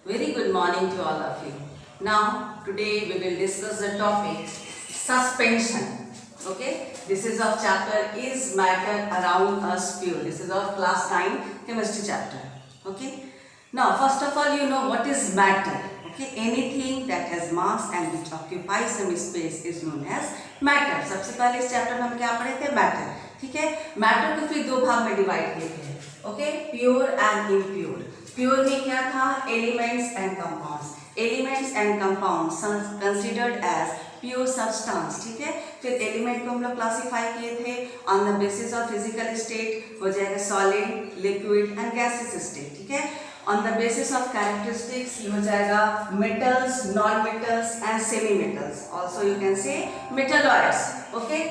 Very good morning to all of you. Now, today we will discuss the topic suspension. Okay, this is of chapter Is Matter Around Us Pure? This is of class 9 chemistry chapter. Okay, now first of all, you know what is matter. Okay, anything that has mass and which occupies some space is known as matter. सबसे पहले इस chapter में हम क्या पढ़े थे? Matter. ठीक है, मैटर को फिर दो भाग में डिवाइड किए थे. Okay, pure and impure. Pure में क्या था? Elements and compounds. Elements and compounds considered as pure substance. ठीक है, फिर एलिमेंट को हम लोग क्लासीफाई किए थे on the basis of physical state. हो जाएगा solid, liquid and gaseous state. ठीक है, on the basis of characteristics हो जाएगा metals, non metals and semi metals. Also you can say metalloids. Okay,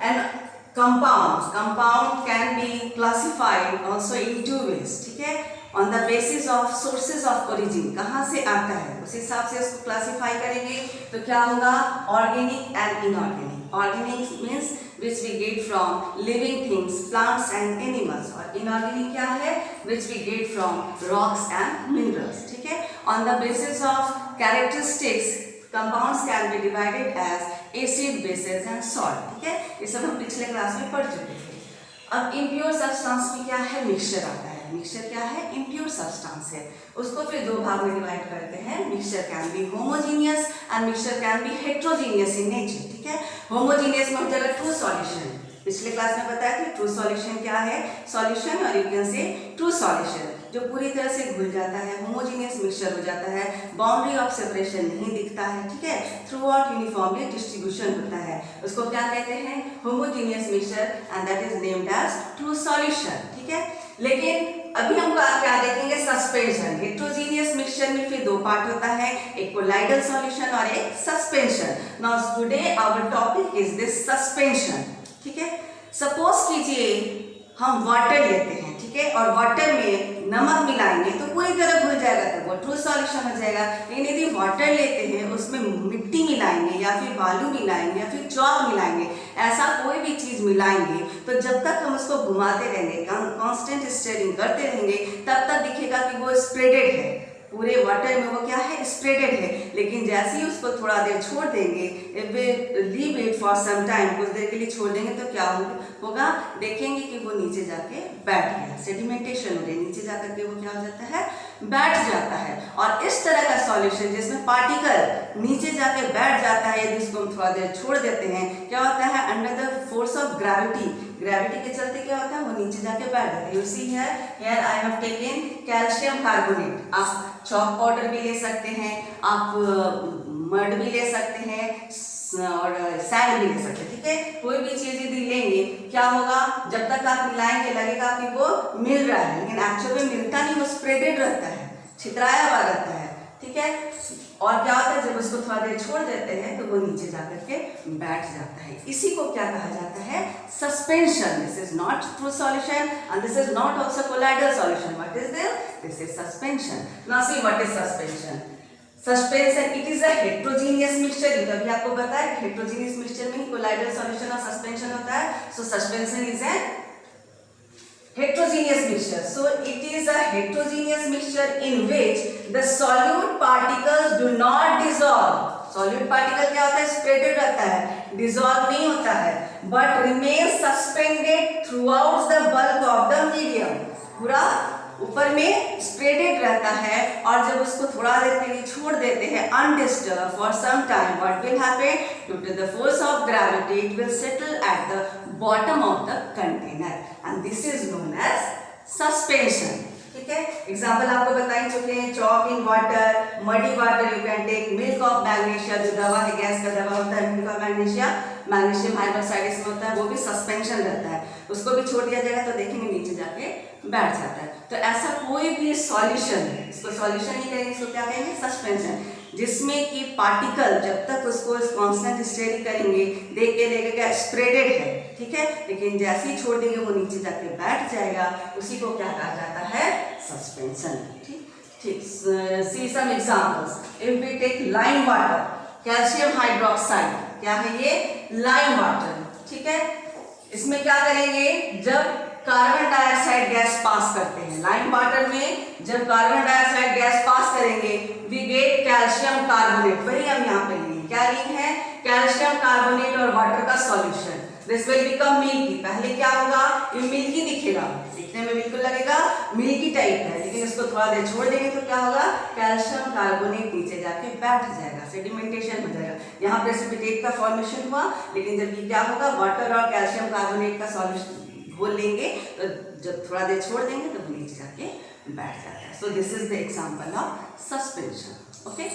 and compound can be classified also in two ways. ठीक है, on the basis of sources of origin, कहाँ से आता है उस हिसाब से इसको क्लासीफाई करेंगे. तो क्या होगा? Organic and inorganic. Organic means which we get from living things, plants and animals. और इनऑर्गेनिक क्या है? which we get from rocks and minerals. ठीक है, on the basis of characteristics compounds can be divided as acid, bases and salt. ठीक है, ये सब हम पिछले क्लास में पढ़ चुके थे. अब इम्प्योर सब्सटेंस में क्या है? मिक्सचर आता है. मिक्सचर क्या है? इम्प्योर सब्सटेंस है. उसको फिर दो भाग में डिवाइड करते हैं. Mixture can be homogeneous and mixture can be heterogeneous in nature. ठीक है, होमोजीनियस में हो जाएगा ट्रू सॉल्यूशन. पिछले क्लास में बताया था ट्रू सॉल्यूशन क्या है? सॉल्यूशन और you can say true solution जो पूरी तरह से घुल जाता है, होमोजीनियस मिक्सचर हो जाता है, बाउंड्री ऑफ सेपरेशन नहीं दिखता है. ठीक है, थ्रू आउट यूनिफॉर्मली डिस्ट्रीब्यूशन होता है. उसको क्या कहते हैं? Homogeneous mixture and that is named as true solution. ठीक है, लेकिन अभी हम क्या देखेंगे? सस्पेंशन. हेट्रोजीनियस मिक्सचर में फिर दो पार्ट होता है, एक कोलाइडल सॉल्यूशन और एक suspension. Now today our topic is this suspension. ठीक है, सपोज कीजिए हम वाटर लेते हैं. ठीक है, और वाटर में नमक मिलाएंगे तो पूरी तरह घुल जाएगा, तो वो ट्रू सॉल्यूशन हो जाएगा. लेकिन यदि वाटर लेते हैं उसमें मिट्टी मिलाएंगे या फिर बालू मिलाएंगे या फिर चौक मिलाएंगे, ऐसा कोई भी चीज मिलाएंगे तो जब तक हम उसको घुमाते रहेंगे, कांस्टेंट स्टीयरिंग करते रहेंगे, तब तक दिखेगा कि वो स्प्रेडेड है. पूरे वाटर में वो क्या है? स्प्रेडेड है. लेकिन जैसे ही उसको थोड़ा देर छोड़ देंगे, leave it for some time, कुछ देर के लिए छोड़ देंगे तो क्या होगा? देखेंगे कि वो नीचे जाके बैठ गया, सेडिमेंटेशन हो रही है, नीचे जाकर के वो क्या हो जाता है? बैठ जाता है. और इस तरह का सॉल्यूशन जिसमें पार्टिकल नीचे जाके बैठ जाता है, यदि उसको हम थोड़ा देर छोड़ देते हैं, क्या होता है? Under the force of gravity, gravity के चलते क्या होता है? वो नीचे जाके बैठ जाता है. You see here I have taken calcium carbonate. आप चॉक पाउडर भी ले सकते हैं, आप मड भी ले सकते हैं और सैंड भी ले सकते हैं. ठीक है, कोई भी चीज यदि लेंगे क्या होगा? जब तक आप मिलाएंगे लगेगा कि वो मिल रहा है, लेकिन एक्चुअली में मिलता नहीं, वो स्प्रेडेड रहता है, छितराया हुआ रहता है. ठीक है, और क्या होता है? जब उसको थोड़ा देर छोड़ देते हैं तो वो नीचे जाकर के बैठ जाता है. इसी को क्या कहा जाता है? Suspension. This is not true solution and this is not also colloidal solution. What is this is suspension. Now see what is suspension. Suspension it is a heterogeneous mixture. ये अभी आपको बताया कि हेट्रोजीनियस मिक्सचर में ही colloidal solution और suspension होता है. So suspension is an heterogeneous mixture. So it is a heterogeneous mixture in which the solute particles do not dissolve. Solute particle क्या होता है? Spreaded रहता है, dissolve नहीं होता है, but remains suspended throughout the bulk of the medium. पूरा ऊपर में स्प्रेडेड रहता है और जब उसको थोड़ा देर के लिए छोड़ देते हैं undisturbed for some time, what will happen? Due to the force of gravity, it will settle at the bottom of the container and this is known as suspension. ठीक है, एग्जाम्पल आपको बता ही चुके हैं. Chalk in water, muddy water, you can take milk of magnesia, जो दवा है, गैस का दवा होता है, milk of magnesia, magnesium hydroxide इसमें होता है, वो भी सस्पेंशन रहता है. उसको भी छोड़ दिया जाएगा तो देखेंगे नीचे जाके बैठ जाता है. तो ऐसा कोई भी सॉल्यूशन है, इसको सॉल्यूशन नहीं कहेंगे, इसको क्या कहेंगे? सस्पेंशन. जिसमें कि पार्टिकल जब तक उसको कांस्टेंट स्टीयरिंग करेंगे देख के लगेगा स्प्रेडेड है. ठीक है, लेकिन जैसे ही छोड़ देंगे वो नीचे जाके बैठ जाएगा, उसी को क्या कहा जाता है? सस्पेंशन. ठीक ठीक. See some examples. If we take lime water, calcium hydroxide, क्या है ये? Lime water. ठीक है, इसमें क्या करेंगे? जब कार्बन डाइऑक्साइड गैस पास करते हैं, लाइम वाटर में जब कार्बन डाइऑक्साइड गैस पास करेंगे वी गेट कैल्शियम कार्बोनेट, वही हम यहाँ पे लिए, क्या लिए हैं, कैल्शियम कार्बोनेट और वाटर का solution, this will become milky. पहले क्या होगा, ये मिल्की दिखेगा, दिखने में बिल्कुल लगेगा मिल्की टाइप है, लेकिन इसको थोड़ा देर छोड़ देंगे तो क्या होगा, कैल्शियम कार्बोनेट नीचे जाके बैठ जाएगा, सेडिमेंटेशन हो जाएगा। यहाँ प्रेसिपिटेट का फॉर्मेशन हुआ, लेकिन जब ये क्या होगा, वाटर और कैल्शियम कार्बोनेट का सॉल्यूशन घोल लेंगे तो जब थोड़ा देर छोड़ देंगे तो नीचे जाके बैठ जाता है। So this is the example of suspension. Okay,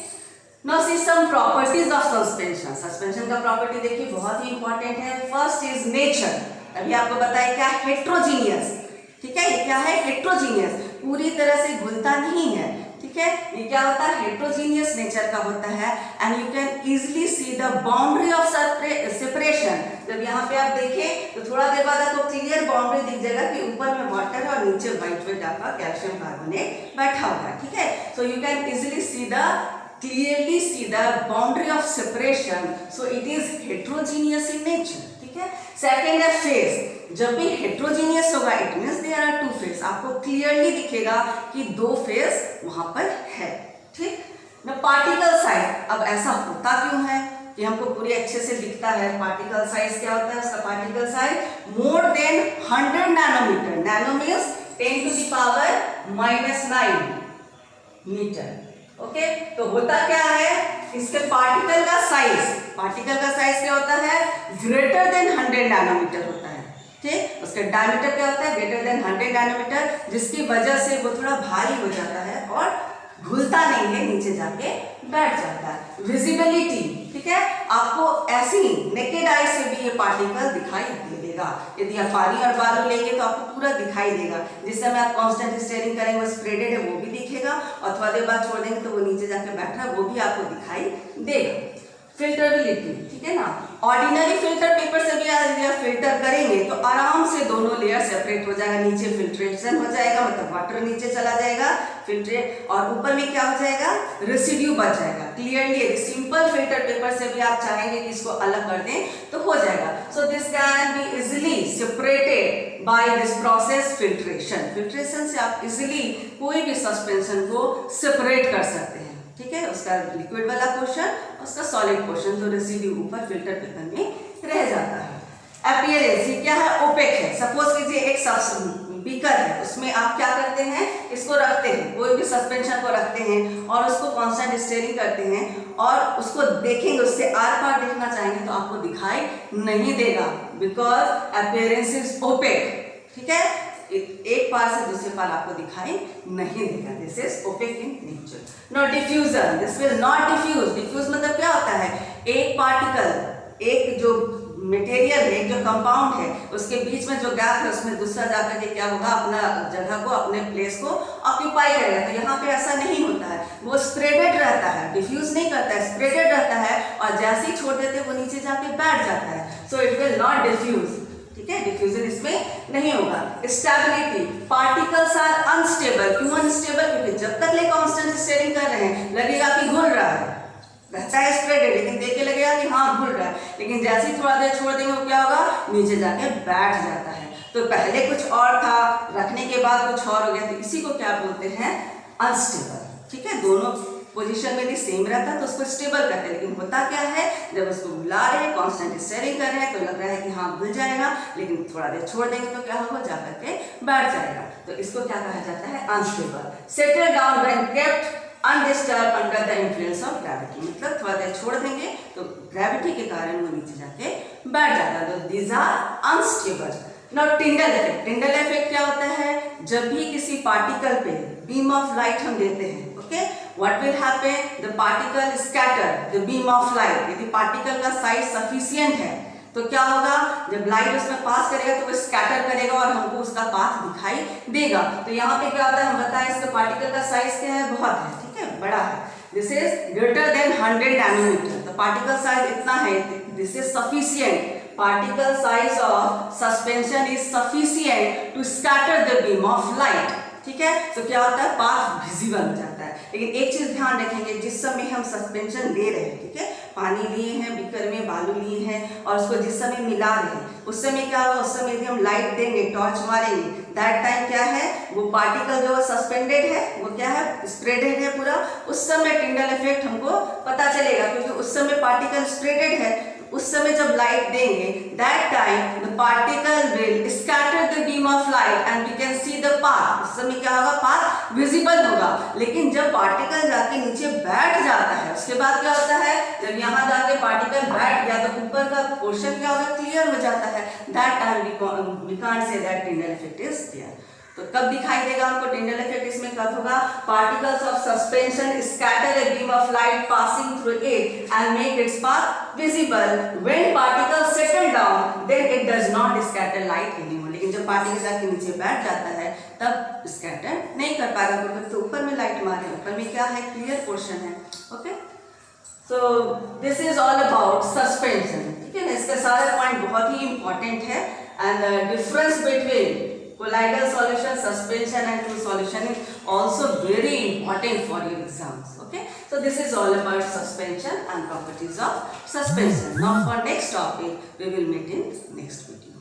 now see some properties of suspension. Suspension का प्रॉपर्टी देखिए बहुत ही इंपॉर्टेंट है। फर्स्ट इज नेचर, अभी आपको बताया क्या, हेट्रोजीनियस, ठीक है, ये क्या है, हेट्रोजीनियस, पूरी तरह से घुलता नहीं है, ठीक है, ये क्या होता है, हेट्रोजीनियस नेचर का होता है। And you can easily see the boundary of separation. जब यहाँ पे आप देखें तो थोड़ा देर बाद आपको क्लियर बाउंड्री दिख जाएगा कि ऊपर में वाटर और नीचे व्हाइट वेट आपका कैल्शियम कार्बोनेट बैठा हुआ है, ठीक है। So you can easily see the clearly see the boundary of separation, so it is heterogeneous in nature, ठीक है। सेकेंड है फेस, जब भी हेट्रोजीनियस होगा it means there are two faces, आपको क्लियरली दिखेगा कि दो फेस वहां पर है, ठीक ना। पार्टिकल साइज, अब ऐसा होता क्यों है कि हमको पूरे अच्छे से दिखता है, पार्टिकल साइज क्या होता है, उसका particle size more than 100 nanometer, nano means 10 to the power -9 meter, okay. तो होता क्या है, इसके पार्टिकल का साइज क्या होता है, ग्रेटर देन 100 नैनोमीटर होता है, ठीक। उसका डायमीटर क्या होता है, ग्रेटर देन 100 नैनोमीटर, जिसकी वजह से वो थोड़ा भारी हो जाता है और घुलता नहीं है, नीचे जाके बैठ जाता है। विजिबिलिटी, ठीक है, आपको ऐसी नेकेड आई से भी ये पार्टिकल दिखाई दे देगा। यदि आप पानी और बालू लेंगे तो आपको पूरा दिखाई देगा, जिस समय आप कांस्टेंट स्टेयरिंग करेंगे वो स्प्रेडेड है वो भी दिखेगा, और थोड़ा देर बाद छोड़ देंगे तो वो नीचे जाके बैठा है वो भी आपको दिखाई देगा। फिल्टरेबिलिटी, ठीक है ना, ऑर्डिनरी फिल्टर पेपर से भी यदि आप फिल्टर करेंगे तो आराम से दोनों लेयर सेपरेट हो जाएगा, नीचे फिल्ट्रेशन हो जाएगा, मतलब वाटर नीचे चला जाएगा फिल्ट्रेट, और ऊपर में क्या हो जाएगा, रेसिड्यू बच जाएगा। क्लियरली सिंपल फिल्टर पेपर से भी आप चाहेंगे कि इसको अलग कर दें तो हो जाएगा। So this can be easily separated by this process filtration. Filtration से आप इजिली कोई भी सस्पेंशन को सेपरेट कर सकते हैं, ठीक है, उसका लिक्विड वाला पोर्शन, उसका सॉलिड पोर्शन, जो रेसिड्यू ऊपर फिल्टर पेपर में रह जाता है। अपीयरेंस, ये क्या है, ओपेक है। सपोज कीजिए एक बीकर है, उसमें आप क्या करते हैं, इसको रखते हैं, कोई भी सस्पेंशन को रखते हैं और उसको कांस्टेंट स्टेयरिंग करते हैं और उसको देखेंगे, उससे आर पार देखना चाहेंगे तो आपको दिखाई नहीं देगा, बिकॉज अपीयरेंस इज ओपेक, ठीक है, एक पार से दूसरे पार आपको दिखाई नहीं देगा, this is opaque in nature. No diffusion, this will not diffuse. Diffuse मतलब क्या होता है, एक पार्टिकल, एक जो मटेरियल है, एक जो कंपाउंड है, उसके बीच में जो गैप है उसमें दूसरा जाकर के क्या होगा, अपना जगह को, अपने प्लेस को ऑक्यूपाई करेगा। तो यहाँ पे ऐसा नहीं होता है, वो स्प्रेडेड रहता है, डिफ्यूज नहीं करता है, स्प्रेडेड रहता है, और जैसे ही छोड़ देते हैं वो नीचे जाके बैठ जाता है। So it will not diffuse, ठीक है, डिफ्यूजन इसमें नहीं होगा। Stability, particles are unstable. क्यों अनस्टेबल, क्योंकि जब तक ले कांस्टेंट स्टेयरिंग कर रहे हैं लगेगा कि घुल रहा है, रहता है स्प्रेडेड, लेकिन देख के लगेगा कि हाँ घुल रहा है, लेकिन जैसे ही थोड़ा देर छोड़ देंगे वो क्या होगा, नीचे जाके बैठ जाता है। तो पहले कुछ और था, रखने के बाद कुछ और हो गया, तो इसी को क्या बोलते हैं, अनस्टेबल, ठीक है। दोनों पोजीशन में भी सेम रहता है तो उसको स्टेबल करते हैं, लेकिन होता क्या है, जब उसको बुला रहे हैं, कांस्टेंट स्टेयरिंग कर रहे हैं तो लग रहा है कि हाँ घुल जाएगा, लेकिन थोड़ा देर छोड़ देंगे तो क्या होगा, जाकर के बैठ जाएगा। तो इसको क्या कहा जाता है, unstable. Settle down when kept undisturb under the influence of gravity, मतलब थोड़ा देर छोड़ देंगे तो ग्रेविटी के कारण वो नीचे जाके बैठ जाता है। तो these are unstable. Now Tyndall effect, Tyndall effect क्या होता है, जब भी किसी पार्टिकल पे बीम ऑफ लाइट हम देते हैं, okay, what will happen, the particle scatter the beam of light. यदि पार्टिकल का साइज सफिशिएंट है तो क्या होगा, जब लाइट उसमें पास करेगा तो वो स्कैटर करेगा और हमको उसका पाथ दिखाई देगा। तो यहाँ पे क्या होता है, हम बताएं इसका पार्टिकल का साइज क्या है, बहुत है, ठीक है, बड़ा है, this is greater than 100 nanometer. तो पार्टिकल साइज इतना है, this is sufficient, particle size of suspension is sufficient to scatter the beam of light, ठीक है। तो क्या होता है, पाथ विजिबल हो जाता है। लेकिन एक चीज ध्यान रखेंगे, जिस समय हम सस्पेंशन दे रहे हैं, ठीक है, पानी लिए हैं, बीकर में बालू लिए हैं और उसको जिस समय मिला रहे हैं उस समय क्या होगा, उस समय यदि हम लाइट देंगे, टॉर्च मारेंगे, दैट टाइम क्या है, वो पार्टिकल जो सस्पेंडेड है वो क्या है, स्प्रेडेड है पूरा। उस समय टिंडल इफेक्ट हमको पता चलेगा, क्योंकि उस समय पार्टिकल स्प्रेडेड है। उस समय जब लाइट देंगे, that time the particle will scatter the beam of light and we can see the path. उस समय क्या होगा, पाथ विजिबल होगा। लेकिन जब पार्टिकल जाके नीचे बैठ जाता है, उसके बाद क्या होता है, जब यहाँ जाके पार्टिकल बैठ गया तो ऊपर का पोर्शन क्या होगा, क्लियर हो जाता है। That time we can't say that Tyndall effect is there. तो कब दिखाई देगा हमको टिंडल इफेक्ट, इसमें कब होगा, particles of suspension scatter a beam of light passing through it and make its path visible. When particles settle down then it does not scatter light anymore. लेकिन जब पार्टिकल जाके नीचे बैठ जाता है तब स्कैटर नहीं कर पाएगा, क्योंकि तो ऊपर में लाइट मारे, ऊपर में क्या है, क्लियर पोर्शन है। Okay, so this is all about suspension. ठीक है ना, इसके सारे पॉइंट बहुत ही इंपॉर्टेंट है। And difference between colloidal solution, suspension and fluid solution is also very important for your exams. Okay, so this is all about suspension and properties of suspension. Now for next topic we will meet in next video.